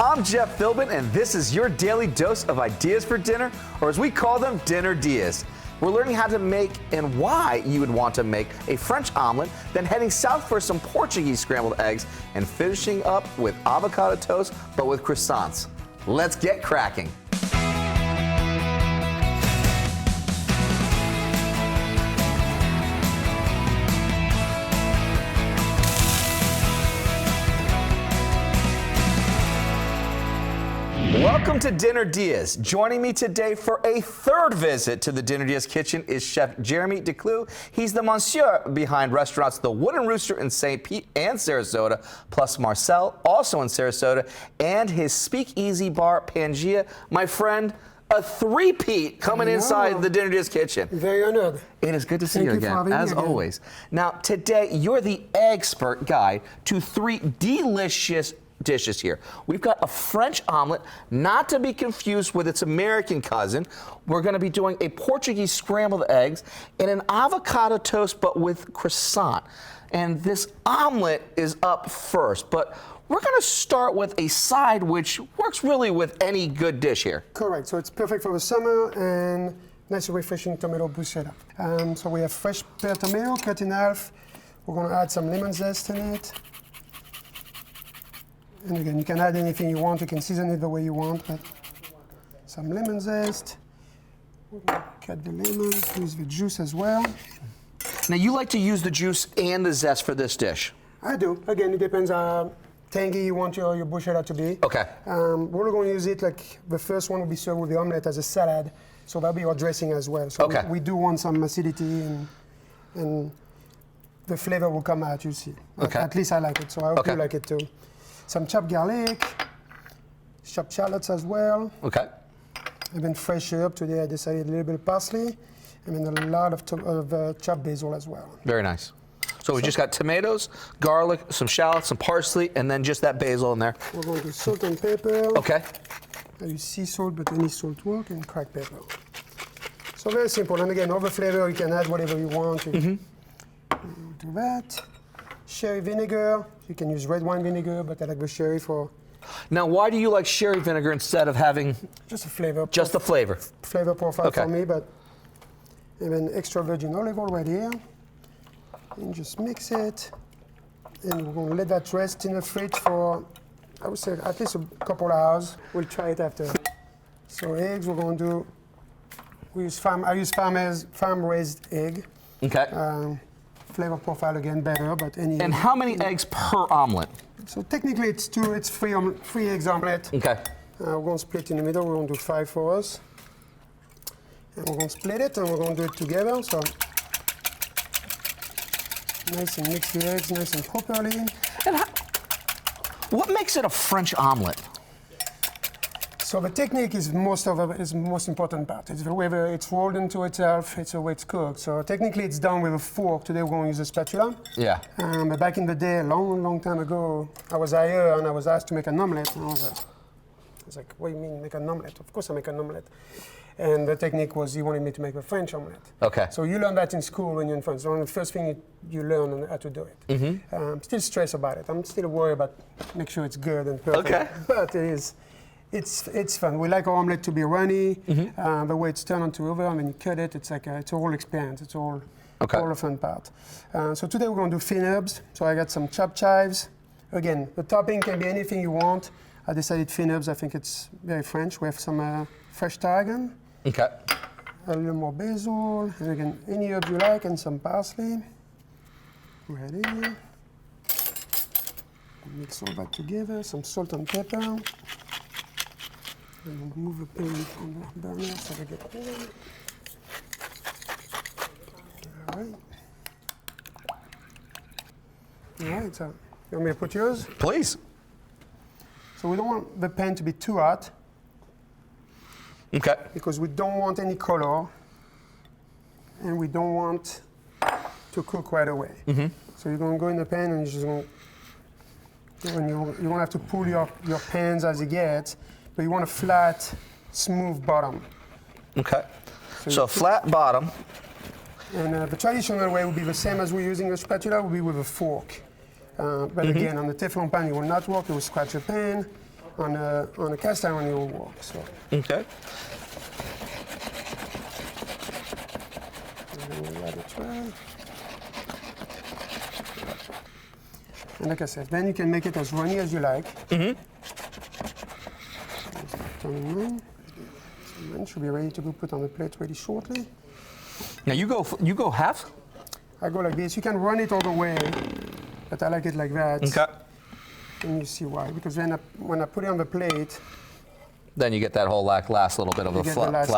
I'm Jeff Philbin, and this is your daily dose of ideas for dinner, or as we call them, dinner DeeAs. We're learning how to make and why you would want to make a French omelet, then heading south for some Portuguese scrambled eggs, and finishing up with avocado toast, but with croissants. Let's get cracking. Welcome to Dinner DeeAs. Joining me today for a third visit to the Dinner DeeAs kitchen is Chef Jeremy Declue. He's the monsieur behind restaurants The Wooden Rooster in St. Pete and Sarasota, plus Marcel, also in Sarasota, and his speakeasy bar, Pangea. My friend, a three-peat coming inside the Dinner DeeAs kitchen. Very honored. It is good to see you again, as always. Now, today, you're the expert guide to three delicious dishes here. We've got a French omelet, not to be confused with its American cousin. We're going to be doing a Portuguese scrambled eggs and an avocado toast, but with croissant. And this omelet is up first, but we're going to start with a side which works really with any good dish here. Correct. So it's perfect for the summer and nice and refreshing tomato bruschetta. So we have fresh pear tomato cut in half. We're going to add some lemon zest in it. And again, you can add anything you want. You can season it the way you want, but some lemon zest. We're going to cut the lemon, use the juice as well. Now, you like to use the juice and the zest for this dish? I do. Again, it depends how tangy you want your bruschetta to be. Okay. We're going to use it like the first one will be served with the omelette as a salad, so that'll be our dressing as well. So okay. we do want some acidity and the flavor will come out, you see. Okay. At least I like it, so I hope you like it too. Some chopped garlic, chopped shallots as well. Okay. And then fresh herb. Today I decided a little bit of parsley, and then a lot of chopped basil as well. Very nice. So we just got tomatoes, garlic, some shallots, some parsley, and then just that basil in there. We're going to do salt and pepper. Okay. I use sea salt, but any salt works, and cracked pepper. So very simple. And again, over flavor, you can add whatever you want. Do that. Sherry vinegar. You can use red wine vinegar, but I like the sherry for. Now, why do you like sherry vinegar instead of having just a flavor? Just the flavor. Flavor profile for me, but even extra virgin olive oil right here. And just mix it. And we're going to let that rest in the fridge for, I would say, at least a couple of hours. We'll try it after. So eggs, we're going to do. I use farm-raised egg. Okay. Flavor profile again better, but any. And how many eggs per omelet? So technically it's two. It's three eggs omelet. Okay. We're going to split in the middle. We're going to do 5 for us, and we're going to split it, and we're going to do it together. So nice and mix the eggs nice and properly. And what makes it a French omelet? So the technique is the most important part. It's whether it's rolled into itself, it's the way it's cooked. So technically it's done with a fork. Today we're going to use a spatula. Yeah. But back in the day, a long time ago, I was hired and I was asked to make an omelette. And I was like, what do you mean make an omelette? Of course I make an omelette. And the technique was he wanted me to make a French omelette. Okay. So you learn that in school when you're in France. So the first thing you learn how to do it. I'm still stressed about it. I'm still worried about make sure it's good and perfect. Okay. But it is. It's fun. We like our omelette to be runny. The way it's turned onto over, and when you cut it, it's like it's a whole experience. It's all a fun part. So today we're going to do thin herbs. So I got some chopped chives. Again, the topping can be anything you want. I decided thin herbs. I think it's very French. We have some fresh tarragon. Okay. A little more basil, and again, any herb you like, and some parsley. Right here. Mix all that together. Some salt and pepper. And we'll move the pan on the burner so we get warm. All right. All right, so you want me to put yours? Please. So we don't want the pan to be too hot. Okay. Because we don't want any color, and we don't want to cook right away. So you're going to go in the pan and you're just going to, you won't have to pull your pans as you get. But you want a flat, smooth bottom. Okay. So flat bottom. And the traditional way would be the same as we're using a spatula, would be with a fork. But again, on the Teflon pan, it will not work. It will scratch the pan. on a cast iron it will work. So. Okay. Let it try. And like I said, then you can make it as runny as you like. Turning mine. So mine should be ready to be put on the plate really shortly. Now you go half? I go like this. You can run it all the way, but I like it like that. Okay. And you see why? Because then when I put it on the plate, then you get that whole last little bit of a flap.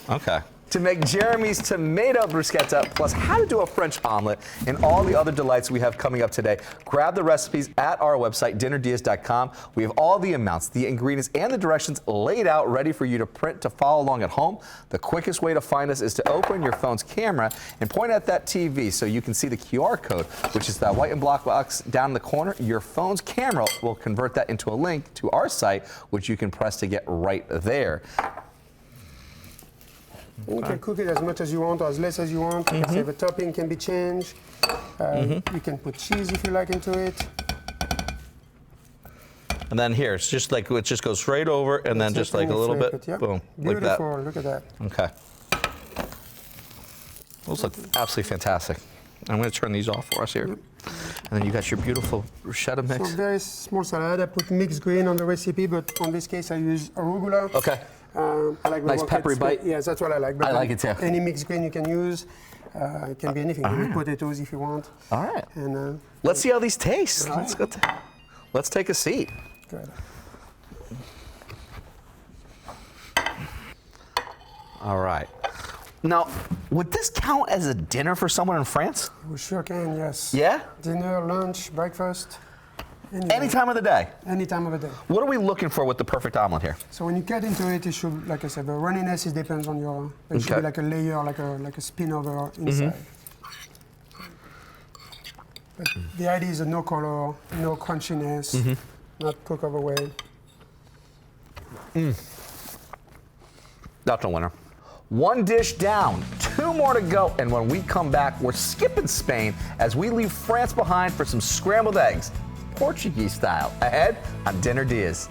Okay. To make Jeremy's tomato bruschetta, plus how to do a French omelet and all the other delights we have coming up today, grab the recipes at our website, dinnerdeas.com. We have all the amounts, the ingredients, and the directions laid out ready for you to print to follow along at home. The quickest way to find us is to open your phone's camera and point at that TV so you can see the QR code, which is that white and black box down in the corner. Your phone's camera will convert that into a link to our site, which you can press to get right there. You can cook it as much as you want or as less as you want. Like I say, the topping can be changed. You can put cheese if you like into it. And then here, it's just like it just goes straight over, and then just like a little bit, boom, like that. Beautiful, look at that. Okay. Those look absolutely fantastic. I'm going to turn these off for us here. And then you got your beautiful bruschetta mix. So very small salad. I put mixed green on the recipe, but on this case I use arugula. Okay. I like nice peppery bite. Yes, that's what I like. But I like it too. Any mixed green you can use. It can be anything. Maybe potatoes if you want. All right. And let's see how these taste. Right. Let's take a seat. Good. All right. Now, would this count as a dinner for someone in France? We sure can, yes. Yeah? Dinner, lunch, breakfast. Any time of the day? Any time of the day. What are we looking for with the perfect omelet here? So when you cut into it, it should, like I said, the runniness, it depends on your, it should be like a layer, like a spin over inside. But the idea is no color, no crunchiness, not cook over way. That's a winner. One dish down, 2 more to go, and when we come back, we're skipping Spain as we leave France behind for some scrambled eggs, Portuguese style, ahead on Dinner Dias.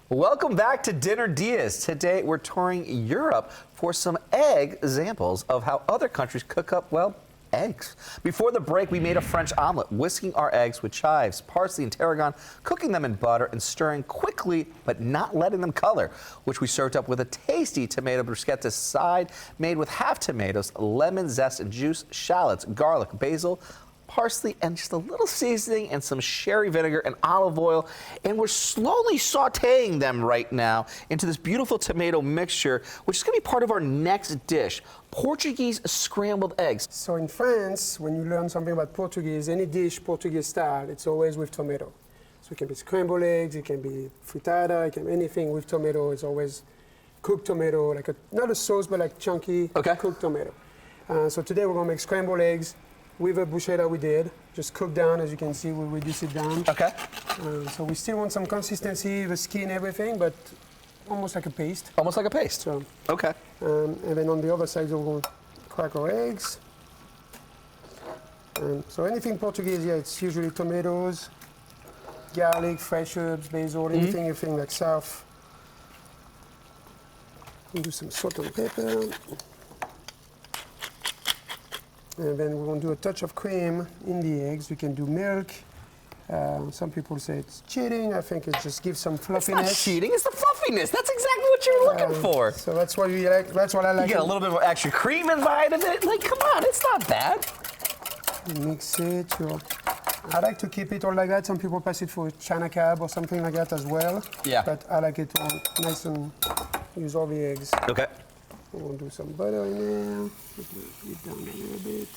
Welcome back to Dinner Dias. Today we're touring Europe for some egg examples of how other countries cook up, well, eggs. Before the break, we made a French omelet, whisking our eggs with chives, parsley, and tarragon, cooking them in butter and stirring quickly, but not letting them color, which we served up with a tasty tomato bruschetta side made with half tomatoes, lemon zest and juice, shallots, garlic, basil, parsley, and just a little seasoning and some sherry vinegar and olive oil. And we're slowly sauteing them right now into this beautiful tomato mixture, which is going to be part of our next dish, Portuguese scrambled eggs. So in France, when you learn something about Portuguese, any dish Portuguese style, it's always with tomato. So it can be scrambled eggs, it can be frittata, it can be anything with tomato. It's always cooked tomato, like not a sauce, but like chunky cooked tomato. So today we're going to make scrambled eggs with a bruschetta we did, just cooked down. As you can see, we reduce it down. Okay. So we still want some consistency, the skin, everything, but almost like a paste. Almost like a paste. So, okay. And then on the other side, we're going to crack our eggs. So anything Portuguese, yeah, it's usually tomatoes, garlic, fresh herbs, basil, anything you think like south. We'll do some salt and pepper. And then we're going to do a touch of cream in the eggs. We can do milk. Some people say it's cheating. I think it just gives some fluffiness. It's not cheating, it's the fluffiness. That's exactly what you're looking for. So that's what we like. That's what I like. You get a little bit of extra cream inside of it. Like, come on, it's not bad. You mix it. I like to keep it all like that. Some people pass it for China cab or something like that as well. Yeah. But I like it all nice and use all the eggs. Okay. We'll do some butter in there. Put it down a little bit.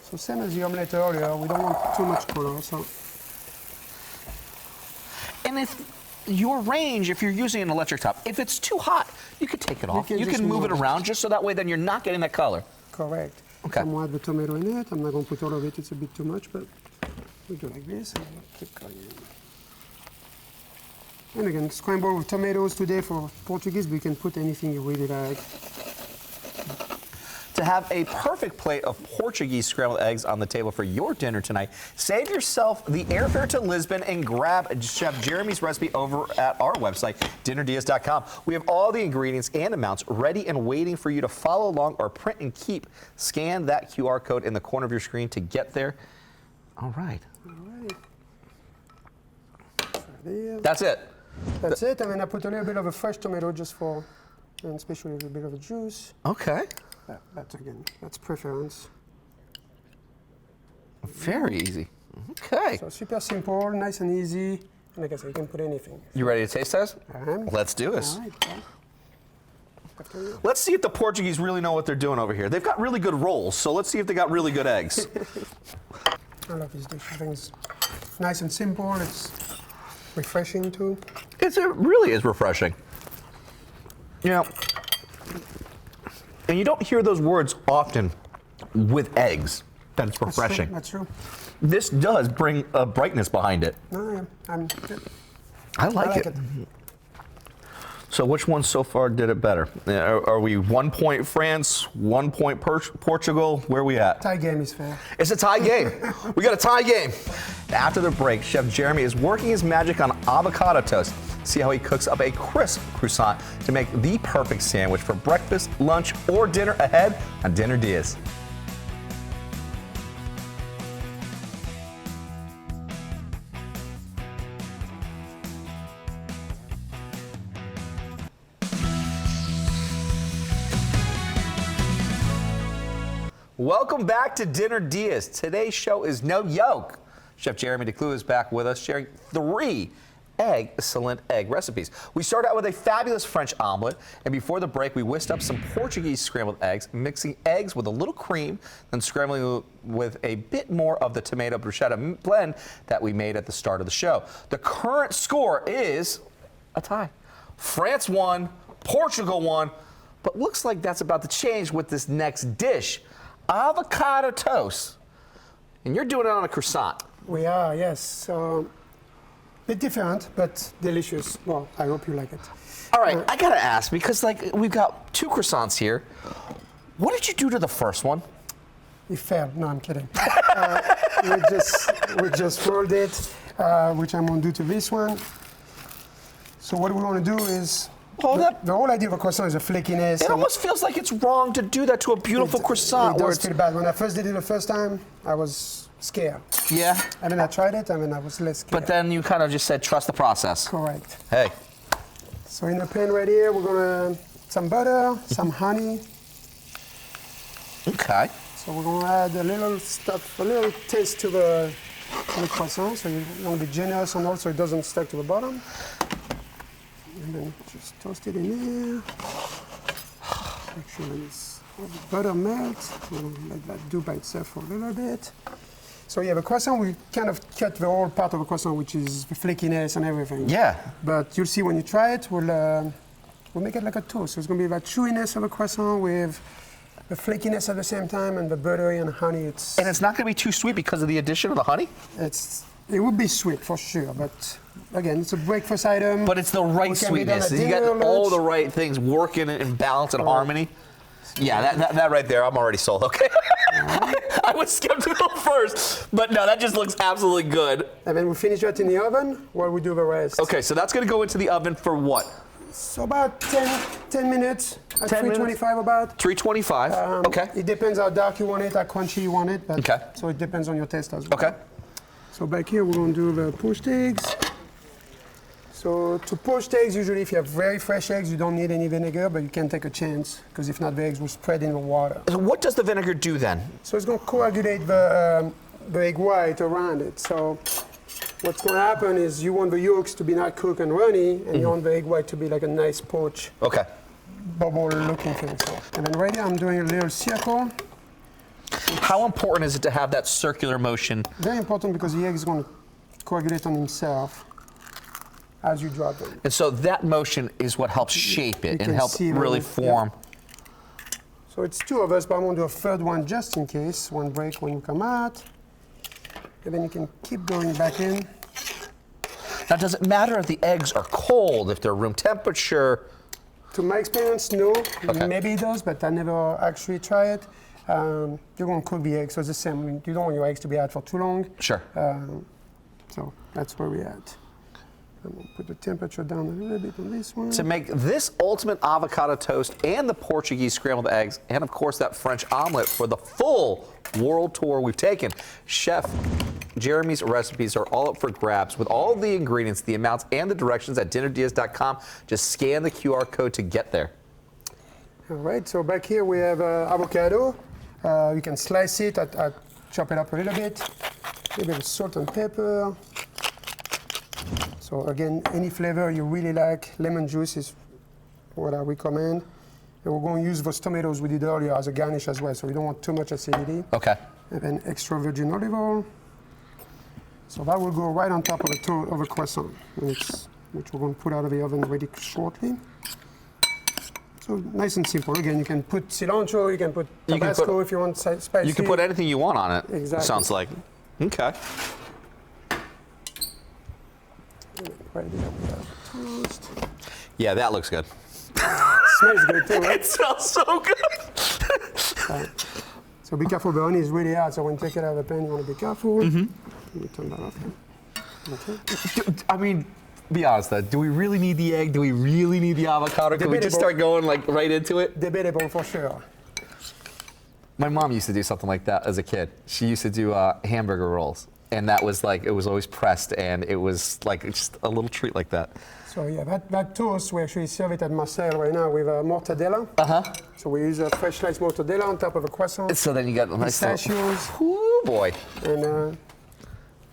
So same as the omelette earlier, we don't want too much color. So. And if your range, if you're using an electric top, if it's too hot, you could take it off. You can move it around just so that way then you're not getting that color. Correct. Okay. I'm going to add the tomato in it. I'm not going to put all of it. It's a bit too much, but we do like this. And we'll keep going. And again, scrambled with tomatoes today for Portuguese, but you can put anything you really like. To have a perfect plate of Portuguese scrambled eggs on the table for your dinner tonight, save yourself the airfare to Lisbon and grab Chef Jeremy's recipe over at our website, dinnerdeas.com. We have all the ingredients and amounts ready and waiting for you to follow along or print and keep. Scan that QR code in the corner of your screen to get there. All right. All right. That's it. That's it. And then I put a little bit of a fresh tomato just for, and especially a little bit of a juice. Okay. That's again, that's preference. Very easy. Okay. So super simple, nice and easy. And like I said, you can put anything. You ready to taste test? Let's do this. All right. Let's see if the Portuguese really know what they're doing over here. They've got really good rolls, so let's see if they got really good eggs. I love this dish. I think it's nice and simple. It's refreshing too. It really is refreshing. You know, and you don't hear those words often with eggs, that it's refreshing. That's true. This does bring a brightness behind it. No, I like it. So which one so far did it better? Are we 1 point France, 1 point Portugal? Where are we at? Tie game is fair. It's a tie game. We got a tie game. After the break, Chef Jeremy is working his magic on avocado toast. See how he cooks up a crisp croissant to make the perfect sandwich for breakfast, lunch, or dinner ahead on Dinner Diaz. Welcome back to Dinner Diaz. Today's show is no yoke. Chef Jeremy DeClue is back with us, sharing 3 excellent egg recipes. We start out with a fabulous French omelet, and before the break, we whisked up some Portuguese scrambled eggs, mixing eggs with a little cream, then scrambling with a bit more of the tomato bruschetta blend that we made at the start of the show. The current score is a tie. France won, Portugal won, but looks like that's about to change with this next dish. Avocado toast. And you're doing it on a croissant. We are, yes. So, bit different, but delicious. Well, I hope you like it. All right, I gotta ask, because like we've got 2 croissants here. What did you do to the first one? It failed. No, I'm kidding. we just rolled it, which I'm gonna do to this one. So what we want to do is, the whole idea of a croissant is a flakiness. It almost feels like it's wrong to do that to a beautiful croissant. It does feel bad. When I first did it the first time, I was scared. Yeah. And then I tried it, and then I was less scared. But then you kind of just said, trust the process. Correct. Hey. So in the pan right here, we're gonna some butter, some honey. Okay. So we're gonna add a little stuff, a little taste to the croissant. So you want to be generous and also it doesn't stick to the bottom. And then just toast it in there. Make sure it's all the butter melts. We'll let that do by itself for a little bit. So yeah, the croissant, we kind of cut the whole part of the croissant, which is the flakiness and everything. Yeah. But you'll see when you try it, we'll make it like a toast. So it's gonna be that chewiness of a croissant with the flakiness at the same time and the buttery and honey. And it's not gonna be too sweet because of the addition of the honey? It would be sweet for sure, but again, it's a breakfast item. But it's the right sweetness. You got all the right things working in balance and harmony. Yeah, that right there, I'm already sold. Okay. I was skeptical first, but no, that just looks absolutely good. And then we finish that in the oven while we do the rest. Okay, so that's going to go into the oven for what? So about 10 minutes at 325 about. 325, okay. It depends how dark you want it, how crunchy you want it. But okay. So it depends on your taste as well. Okay. So back here, we're going to do the poached eggs. So to poached eggs, usually if you have very fresh eggs, you don't need any vinegar, but you can take a chance, because if not, the eggs will spread in the water. So what does the vinegar do then? So it's going to coagulate the egg white around it. So what's going to happen is you want the yolks to be not cooked and runny, and you want the egg white to be like a nice poached, bubble-looking thing. So, and then right here, I'm doing a little circle. How important is it to have that circular motion? Very important, because the egg is going to coagulate on himself as you drop it. And so that motion is what helps shape it and help really form. Yeah. So it's two of us, but I'm going to do a third one just in case. One break when you come out. And then you can keep going back in. Now, does it matter if the eggs are cold, if they're room temperature? To my experience, no. Okay. Maybe it does, but I never actually try it. You're going to cook the eggs, so it's the same. I mean, you don't want your eggs to be out for too long. Sure. So that's where we're at. I'm going to put the temperature down a little bit on this one. To make this ultimate avocado toast and the Portuguese scrambled eggs, and of course that French omelet for the full world tour we've taken, Chef Jeremy's recipes are all up for grabs with all the ingredients, the amounts, and the directions at dinnerdeas.com. Just scan the QR code to get there. All right, so back here we have avocado. You can slice it, I chop it up a little bit. A little bit of salt and pepper. So again, any flavor you really like, lemon juice is what I recommend. And we're going to use those tomatoes we did earlier as a garnish as well, so we don't want too much acidity. Okay. And then extra virgin olive oil. So that will go right on top of a croissant, which we're going to put out of the oven ready shortly. So nice and simple. Again, you can put cilantro, you can put Tabasco if you want spicy. You can put anything you want on it. Exactly. Sounds like. Okay. Right there we have toast. Yeah, that looks good. Smells good too, right? It smells so good. So be careful, the onion is really hot, so when you take it out of the pan, you want to be careful. Let me turn that off. Okay. I mean, be honest though, do we really need the egg? Do we really need the avocado? Can we just start going like right into it? Debatable for sure. My mom used to do something like that as a kid. She used to do hamburger rolls. And that was like, it was always pressed, and it was like just a little treat like that. So yeah, that toast, we actually serve it at Marseille right now with mortadella. So we use a fresh sliced mortadella on top of a croissant. So then you got a nice pistachios. Ooh, boy. And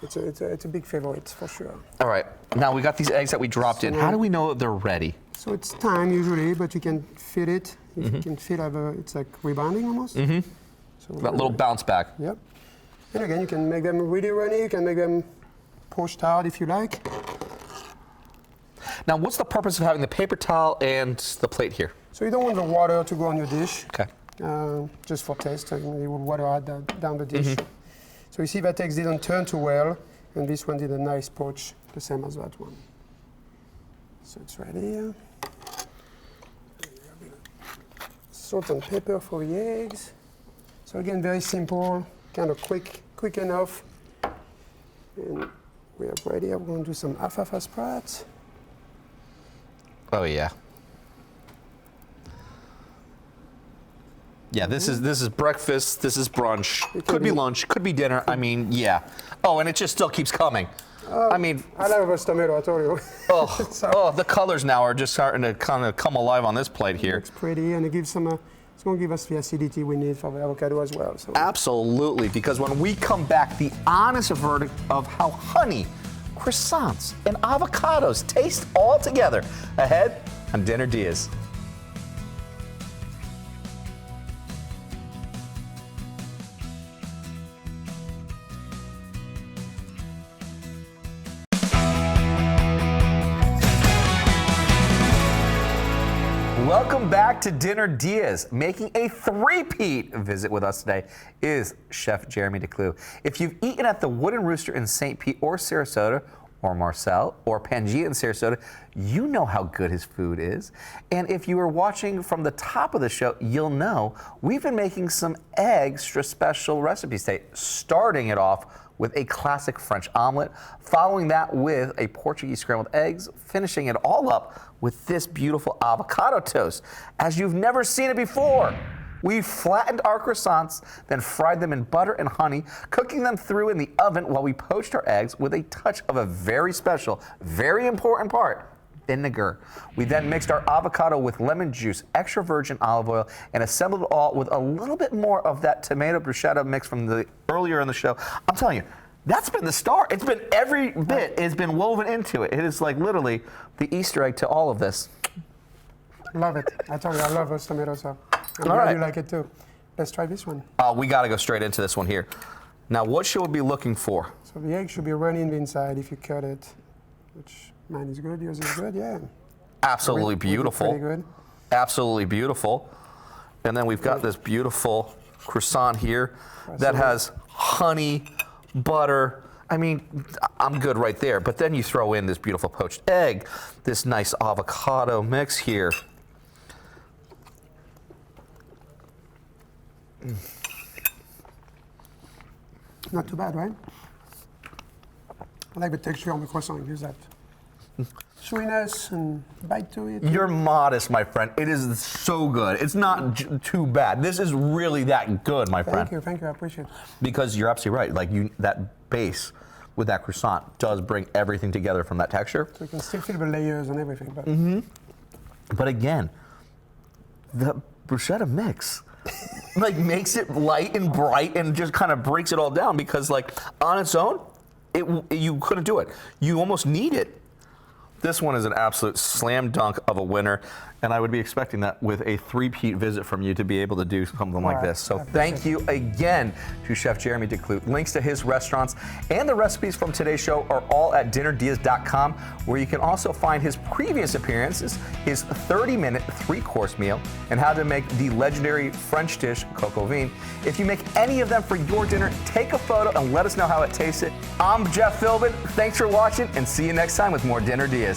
it's a big favorite for sure. All right, now we got these eggs that we dropped in. How do we know that they're ready? So it's time usually, but you can fit it. You can fit it's like rebounding almost. So That little bounce back. Yep. And again, you can make them really runny, you can make them poached hard if you like. Now, what's the purpose of having the paper towel and the plate here? So you don't want the water to go on your dish. Okay. Just for taste, it will water out down the dish. So you see that eggs didn't turn too well, and this one did a nice poach, the same as that one. So it's right here. Salt and pepper for the eggs. So again, very simple. Kind of quick enough. And we are ready. I'm going to do some alfalfa sprouts. Oh yeah. Yeah, this is breakfast. This is brunch. Could be lunch. Could be dinner. I mean, yeah. Oh, and it just still keeps coming. I mean, I love this tomato. I told you. oh, the colors now are just starting to kind of come alive on this plate here. Looks pretty, and it gives some. It's going to give us the acidity we need for the avocado as well. So. Absolutely, because when we come back, the honest verdict of how honey, croissants, and avocados taste all together ahead on Dinner Diaz. Welcome back to Dinner Diaz. Making a three-peat visit with us today is Chef Jeremy Decloux. If you've eaten at the Wooden Rooster in St. Pete or Sarasota, or Marcel, or Pangea in Sarasota, you know how good his food is. And if you were watching from the top of the show, you'll know we've been making some extra special recipes today, starting it off with a classic French omelet, following that with a Portuguese scrambled eggs, finishing it all up with this beautiful avocado toast. As you've never seen it before, we flattened our croissants, then fried them in butter and honey, cooking them through in the oven while we poached our eggs with a touch of a very special, very important part, vinegar. We then mixed our avocado with lemon juice, extra virgin olive oil, and assembled it all with a little bit more of that tomato bruschetta mix from the earlier in the show. I'm telling you, that's been the star. It's been every bit has been woven into it. It is like literally the Easter egg to all of this. Love it. I told you, I love those tomatoes. So I'm All glad right. you like it too. Let's try this one. We got to go straight into this one here. Now, what should we be looking for? So the egg should be runny in the inside if you cut it, which mine is good, yours is good, yeah. Absolutely We did beautiful. pretty good. Absolutely beautiful. And then we've got this beautiful croissant here that has honey, butter. I mean, I'm good right there. But then you throw in this beautiful poached egg, this nice avocado mix here. Not too bad, right? I like the texture on the croissant. Gives that sweetness and bite to it. You're modest, my friend. It is so good. It's not too bad. This is really that good, my friend. Thank you, I appreciate it. Because you're absolutely right. Like that base with that croissant does bring everything together from that texture. So you can still feel the layers and everything. But, but again, the bruschetta mix like makes it light and bright and just kind of breaks it all down because like on its own, you couldn't do it. You almost need it. This one is an absolute slam dunk of a winner, and I would be expecting that with a three-peat visit from you to be able to do something like this. So thank you again to Chef Jeremy Decloux. Links to his restaurants and the recipes from today's show are all at dinnerdeas.com, where you can also find his previous appearances, his 30-minute three-course meal, and how to make the legendary French dish coq au vin. If you make any of them for your dinner, take a photo and let us know how it tasted. I'm Jeff Philbin. Thanks for watching, and see you next time with more Dinner Dias.